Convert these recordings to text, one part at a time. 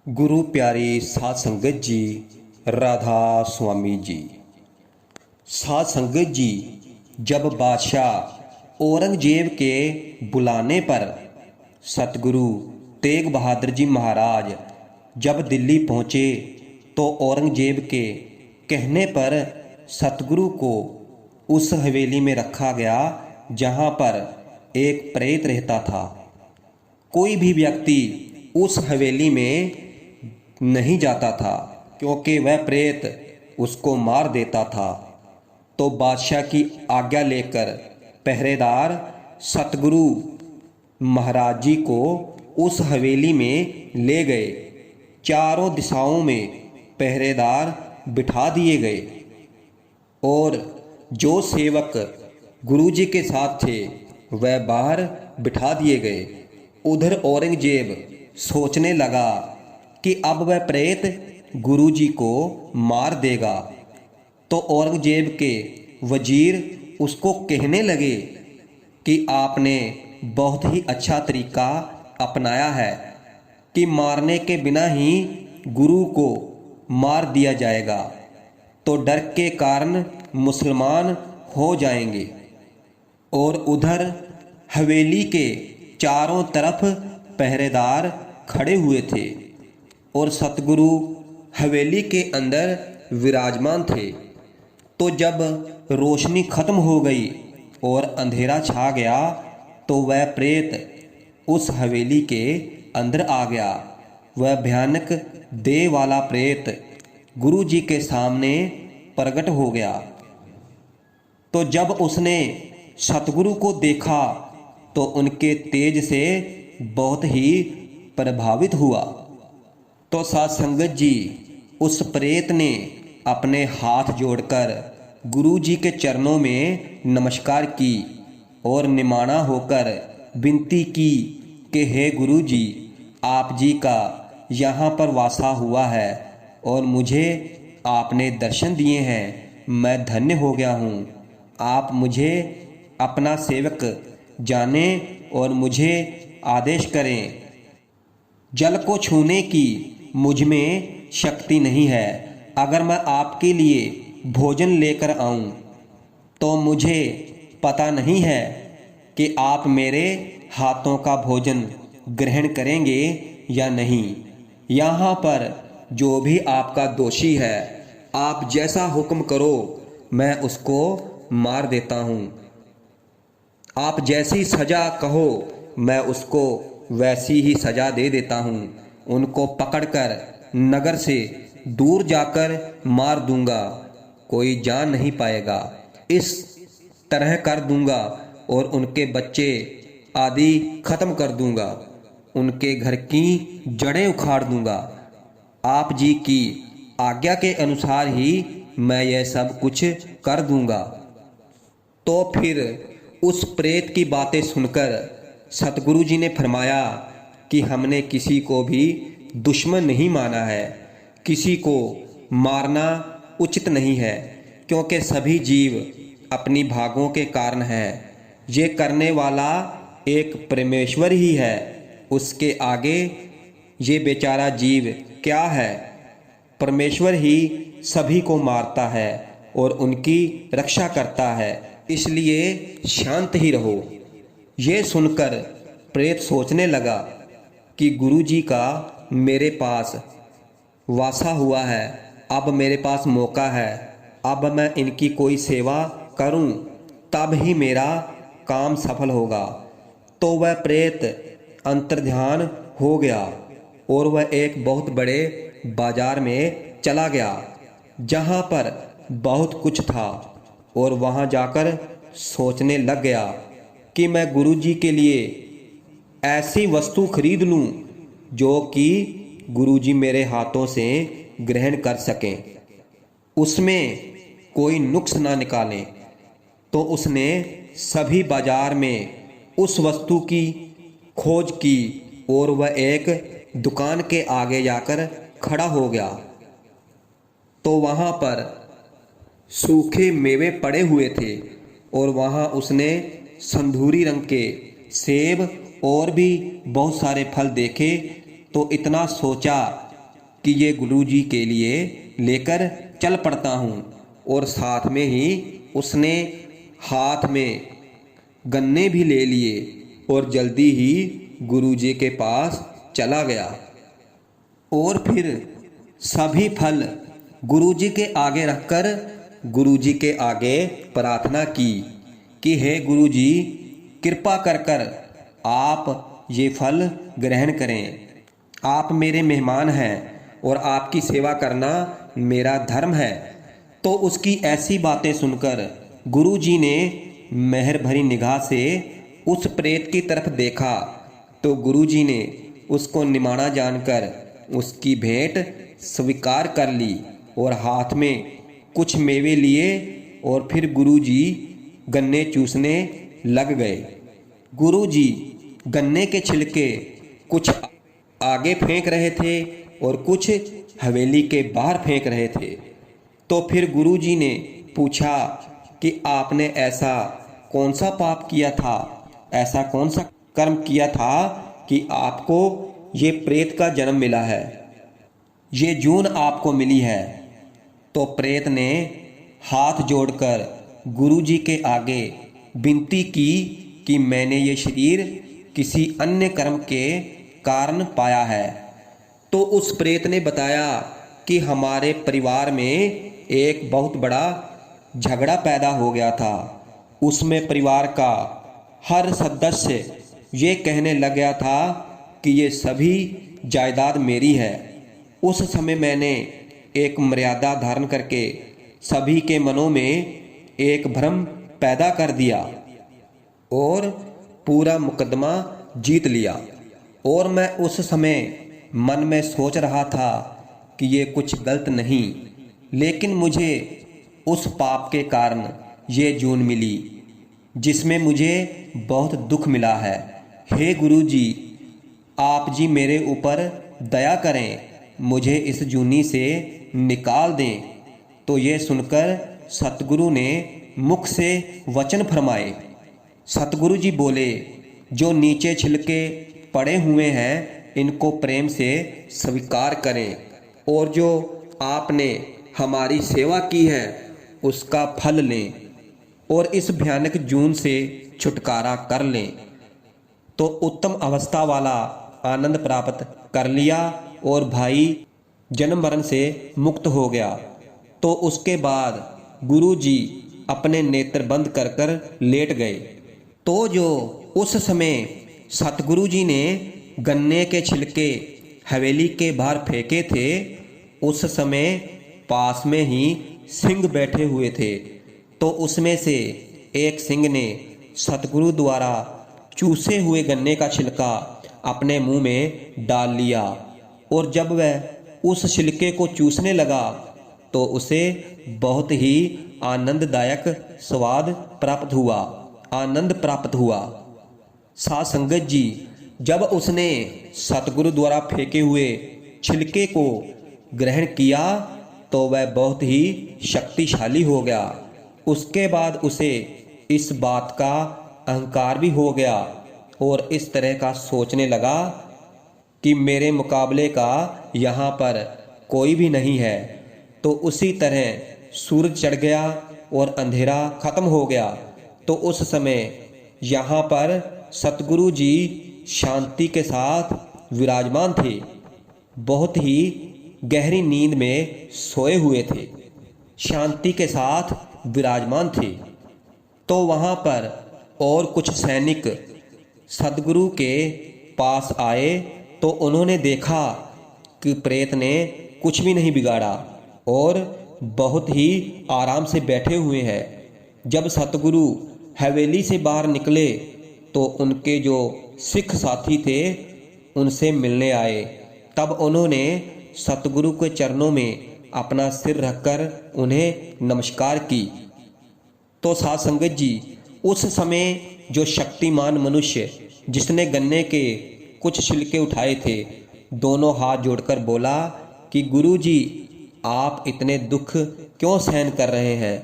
गुरु प्यारी साध संगत जी, राधा स्वामी जी। साध संगत जी, जब बादशाह औरंगजेब के बुलाने पर सतगुरु तेग बहादुर जी महाराज जब दिल्ली पहुँचे तो औरंगजेब के कहने पर सतगुरु को उस हवेली में रखा गया जहाँ पर एक प्रेत रहता था। कोई भी व्यक्ति उस हवेली में नहीं जाता था क्योंकि वह प्रेत उसको मार देता था। तो बादशाह की आज्ञा लेकर पहरेदार सतगुरु महाराज जी को उस हवेली में ले गए। चारों दिशाओं में पहरेदार बिठा दिए गए और जो सेवक गुरु जी के साथ थे वह बाहर बिठा दिए गए। उधर औरंगजेब सोचने लगा कि अब वह प्रेत गुरु जी को मार देगा। तो औरंगजेब के वजीर उसको कहने लगे कि आपने बहुत ही अच्छा तरीका अपनाया है कि मारने के बिना ही गुरु को मार दिया जाएगा, तो डर के कारण मुसलमान हो जाएंगे। और उधर हवेली के चारों तरफ पहरेदार खड़े हुए थे और सतगुरु हवेली के अंदर विराजमान थे। तो जब रोशनी खत्म हो गई और अंधेरा छा गया तो वह प्रेत उस हवेली के अंदर आ गया। वह भयानक देह वाला प्रेत गुरु जी के सामने प्रकट हो गया। तो जब उसने सतगुरु को देखा तो उनके तेज से बहुत ही प्रभावित हुआ। तो साध संगत जी, उस प्रेत ने अपने हाथ जोड़कर गुरु जी के चरणों में नमस्कार की और निमाना होकर विनती की कि हे गुरु जी, आप जी का यहाँ पर वासा हुआ है और मुझे आपने दर्शन दिए हैं, मैं धन्य हो गया हूँ। आप मुझे अपना सेवक जाने और मुझे आदेश करें। जल को छूने की मुझ में शक्ति नहीं है। अगर मैं आपके लिए भोजन लेकर आऊं तो मुझे पता नहीं है कि आप मेरे हाथों का भोजन ग्रहण करेंगे या नहीं। यहाँ पर जो भी आपका दोषी है, आप जैसा हुक्म करो मैं उसको मार देता हूँ। आप जैसी सज़ा कहो मैं उसको वैसी ही सज़ा दे देता हूँ। उनको पकड़कर नगर से दूर जाकर मार दूंगा, कोई जान नहीं पाएगा। इस तरह कर दूंगा और उनके बच्चे आदि ख़त्म कर दूंगा, उनके घर की जड़ें उखाड़ दूंगा। आप जी की आज्ञा के अनुसार ही मैं यह सब कुछ कर दूंगा। तो फिर उस प्रेत की बातें सुनकर सतगुरु जी ने फरमाया कि हमने किसी को भी दुश्मन नहीं माना है, किसी को मारना उचित नहीं है, क्योंकि सभी जीव अपनी भागों के कारण हैं। ये करने वाला एक परमेश्वर ही है, उसके आगे ये बेचारा जीव क्या है। परमेश्वर ही सभी को मारता है और उनकी रक्षा करता है, इसलिए शांत ही रहो। ये सुनकर प्रेत सोचने लगा कि गुरु जी का मेरे पास वासा हुआ है, अब मेरे पास मौका है, अब मैं इनकी कोई सेवा करूं तब ही मेरा काम सफल होगा। तो वह प्रेत अंतर्ध्यान हो गया और वह एक बहुत बड़े बाजार में चला गया जहां पर बहुत कुछ था और वहां जाकर सोचने लग गया कि मैं गुरु जी के लिए ऐसी वस्तु खरीद लूं जो कि गुरु जी मेरे हाथों से ग्रहण कर सकें, उसमें कोई नुक्स ना निकालें। तो उसने सभी बाजार में उस वस्तु की खोज की और वह एक दुकान के आगे जाकर खड़ा हो गया। तो वहाँ पर सूखे मेवे पड़े हुए थे और वहाँ उसने संधूरी रंग के सेब और भी बहुत सारे फल देखे। तो इतना सोचा कि ये गुरुजी के लिए लेकर चल पड़ता हूँ। और साथ में ही उसने हाथ में गन्ने भी ले लिए और जल्दी ही गुरुजी के पास चला गया और फिर सभी फल गुरुजी के आगे रखकर गुरुजी के आगे प्रार्थना की कि हे गुरुजी, कृपा कर कर आप ये फल ग्रहण करें। आप मेरे मेहमान हैं और आपकी सेवा करना मेरा धर्म है। तो उसकी ऐसी बातें सुनकर गुरुजी ने मेहर भरी निगाह से उस प्रेत की तरफ देखा तो गुरुजी ने उसको निमाना जानकर उसकी भेंट स्वीकार कर ली और हाथ में कुछ मेवे लिए और फिर गुरुजी गन्ने चूसने लग गए। गुरुजी गन्ने के छिलके कुछ आगे फेंक रहे थे और कुछ हवेली के बाहर फेंक रहे थे। तो फिर गुरुजी ने पूछा कि आपने ऐसा कौन सा पाप किया था, ऐसा कौन सा कर्म किया था कि आपको ये प्रेत का जन्म मिला है, ये जून आपको मिली है। तो प्रेत ने हाथ जोड़कर गुरुजी के आगे विनती की कि मैंने ये शरीर किसी अन्य कर्म के कारण पाया है। तो उस प्रेत ने बताया कि हमारे परिवार में एक बहुत बड़ा झगड़ा पैदा हो गया था। उसमें परिवार का हर सदस्य ये कहने लग गया था कि ये सभी जायदाद मेरी है। उस समय मैंने एक मर्यादा धारण करके सभी के मनों में एक भ्रम पैदा कर दिया और पूरा मुकदमा जीत लिया। और मैं उस समय मन में सोच रहा था कि ये कुछ गलत नहीं, लेकिन मुझे उस पाप के कारण ये जून मिली जिसमें मुझे बहुत दुख मिला है। हे गुरुजी, आप जी मेरे ऊपर दया करें, मुझे इस जूनी से निकाल दें। तो ये सुनकर सतगुरु ने मुख से वचन फरमाए। सतगुरु जी बोले, जो नीचे छिलके पड़े हुए हैं इनको प्रेम से स्वीकार करें और जो आपने हमारी सेवा की है उसका फल लें और इस भयानक जून से छुटकारा कर लें। तो उत्तम अवस्था वाला आनंद प्राप्त कर लिया और भाई जन्म मरण से मुक्त हो गया। तो उसके बाद गुरुजी अपने नेत्र बंद कर कर लेट गए। तो जो उस समय सतगुरु जी ने गन्ने के छिलके हवेली के बाहर फेंके थे, उस समय पास में ही सिंह बैठे हुए थे। तो उसमें से एक सिंह ने सतगुरु द्वारा चूसे हुए गन्ने का छिलका अपने मुंह में डाल लिया और जब वह उस छिलके को चूसने लगा तो उसे बहुत ही आनंददायक स्वाद प्राप्त हुआ, आनंद प्राप्त हुआ। साध संगत जी, जब उसने सतगुरु द्वारा फेंके हुए छिलके को ग्रहण किया तो वह बहुत ही शक्तिशाली हो गया। उसके बाद उसे इस बात का अहंकार भी हो गया और इस तरह का सोचने लगा कि मेरे मुकाबले का यहाँ पर कोई भी नहीं है। तो उसी तरह सूरज चढ़ गया और अंधेरा खत्म हो गया। तो उस समय यहाँ पर सतगुरु जी शांति के साथ विराजमान थे, बहुत ही गहरी नींद में सोए हुए थे, शांति के साथ विराजमान थे। तो वहाँ पर और कुछ सैनिक सतगुरु के पास आए तो उन्होंने देखा कि प्रेत ने कुछ भी नहीं बिगाड़ा और बहुत ही आराम से बैठे हुए हैं। जब सतगुरु हवेली से बाहर निकले तो उनके जो सिख साथी थे उनसे मिलने आए। तब उन्होंने सतगुरु के चरणों में अपना सिर रखकर उन्हें नमस्कार की। तो साध संगत जी, उस समय जो शक्तिमान मनुष्य जिसने गन्ने के कुछ छिलके उठाए थे, दोनों हाथ जोड़कर बोला कि गुरु जी, आप इतने दुख क्यों सहन कर रहे हैं?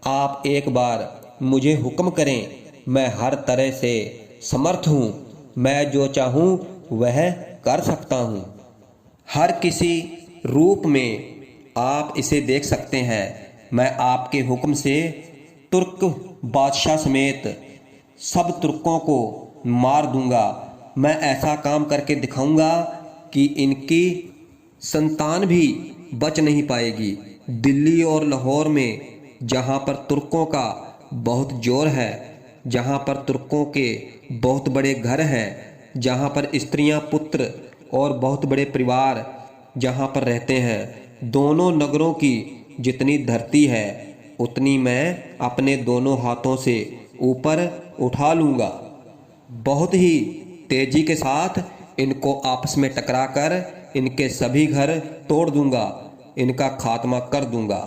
आप एक बार मुझे हुक्म करें, मैं हर तरह से समर्थ हूँ, मैं जो चाहूँ वह कर सकता हूँ। हर किसी रूप में आप इसे देख सकते हैं। मैं आपके हुक्म से तुर्क बादशाह समेत सब तुर्कों को मार दूंगा। मैं ऐसा काम करके दिखाऊंगा कि इनकी संतान भी बच नहीं पाएगी। दिल्ली और लाहौर में जहाँ पर तुर्कों का बहुत जोर है, जहाँ पर तुर्कों के बहुत बड़े घर हैं, जहाँ पर स्त्रियाँ पुत्र और बहुत बड़े परिवार जहाँ पर रहते हैं, दोनों नगरों की जितनी धरती है उतनी मैं अपने दोनों हाथों से ऊपर उठा लूँगा। बहुत ही तेजी के साथ इनको आपस में टकराकर इनके सभी घर तोड़ दूंगा, इनका खात्मा कर दूंगा।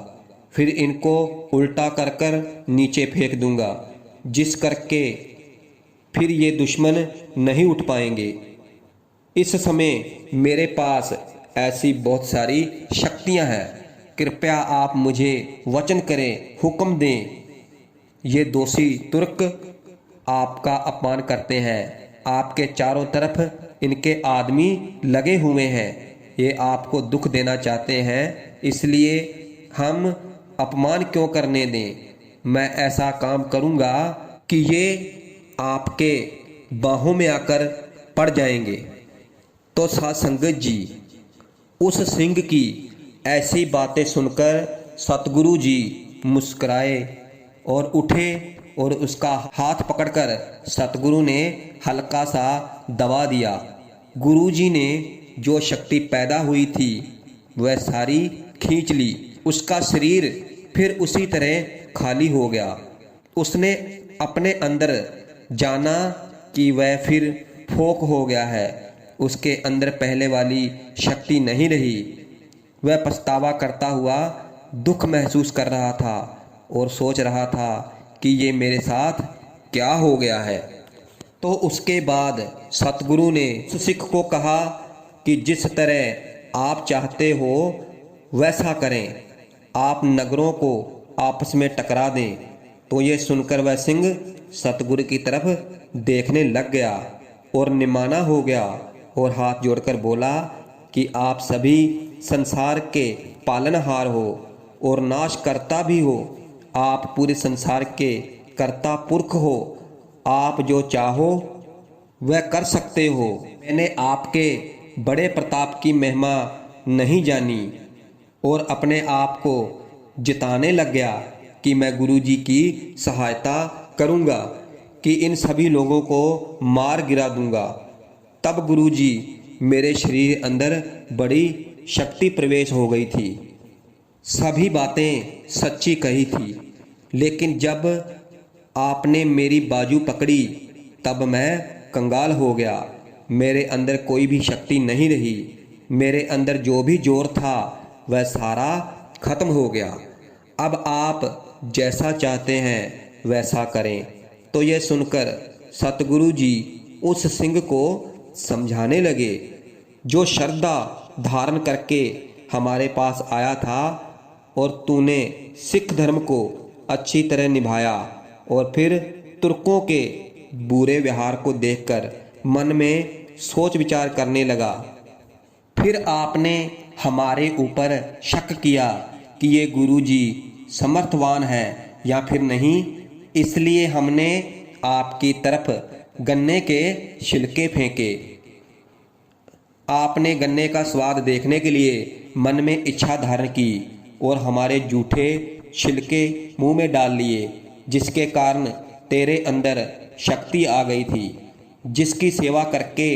फिर इनको उल्टा कर कर नीचे फेंक दूंगा, जिस करके फिर ये दुश्मन नहीं उठ पाएंगे। इस समय मेरे पास ऐसी बहुत सारी शक्तियां हैं। कृपया आप मुझे वचन करें, हुक्म दें। ये दोषी तुर्क आपका अपमान करते हैं, आपके चारों तरफ इनके आदमी लगे हुए हैं, ये आपको दुख देना चाहते हैं, इसलिए हम अपमान क्यों करने दें। मैं ऐसा काम करूंगा कि ये आपके बाहों में आकर पड़ जाएंगे। तो साध संगत जी, उस सिंह की ऐसी बातें सुनकर सतगुरु जी मुस्कुराए और उठे और उसका हाथ पकड़कर सतगुरु ने हल्का सा दबा दिया। गुरुजी ने जो शक्ति पैदा हुई थी वह सारी खींच ली। उसका शरीर फिर उसी तरह खाली हो गया। उसने अपने अंदर जाना कि वह फिर फोक हो गया है, उसके अंदर पहले वाली शक्ति नहीं रही। वह पछतावा करता हुआ दुख महसूस कर रहा था और सोच रहा था कि ये मेरे साथ क्या हो गया है। तो उसके बाद सतगुरु ने उस सिख को कहा कि जिस तरह आप चाहते हो वैसा करें, आप नगरों को आपस में टकरा दें। तो ये सुनकर वह सिंह सतगुरु की तरफ देखने लग गया और निमाना हो गया और हाथ जोड़कर बोला कि आप सभी संसार के पालनहार हो और नाश करता भी हो। आप पूरे संसार के कर्ता पुरख हो। आप जो चाहो वह कर सकते हो। मैंने आपके बड़े प्रताप की महिमा नहीं जानी और अपने आप को जिताने लग गया कि मैं गुरुजी की सहायता करूंगा, कि इन सभी लोगों को मार गिरा दूंगा। तब गुरुजी मेरे शरीर अंदर बड़ी शक्ति प्रवेश हो गई थी। सभी बातें सच्ची कही थी, लेकिन जब आपने मेरी बाजू पकड़ी तब मैं कंगाल हो गया। मेरे अंदर कोई भी शक्ति नहीं रही। मेरे अंदर जो भी जोर था वह सारा खत्म हो गया। अब आप जैसा चाहते हैं वैसा करें। तो यह सुनकर सतगुरु जी उस सिंह को समझाने लगे, जो श्रद्धा धारण करके हमारे पास आया था और तूने सिख धर्म को अच्छी तरह निभाया और फिर तुर्कों के बुरे व्यवहार को देखकर मन में सोच विचार करने लगा। फिर आपने हमारे ऊपर शक किया कि ये गुरुजी समर्थवान है या फिर नहीं, इसलिए हमने आपकी तरफ गन्ने के छिलके फेंके। आपने गन्ने का स्वाद देखने के लिए मन में इच्छा धारण की और हमारे जूठे छिलके मुंह में डाल लिए, जिसके कारण तेरे अंदर शक्ति आ गई थी, जिसकी सेवा करके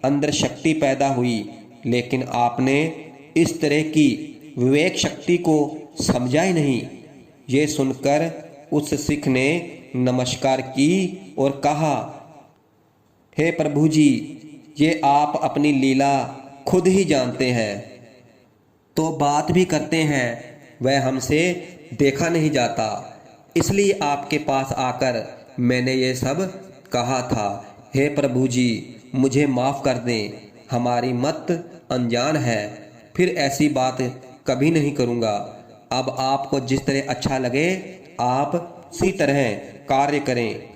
अंदर शक्ति पैदा हुई। लेकिन आपने इस तरह की विवेक शक्ति को समझा ही नहीं। ये सुनकर उस सिख ने नमस्कार की और कहा, हे प्रभु जी, ये आप अपनी लीला खुद ही जानते हैं, तो बात भी करते हैं वह हमसे देखा नहीं जाता, इसलिए आपके पास आकर मैंने ये सब कहा था। हे प्रभु जी, मुझे माफ़ कर दें, हमारी मत अनजान है, फिर ऐसी बात कभी नहीं करूँगा। अब आपको जिस तरह अच्छा लगे आप उसी तरह कार्य करें।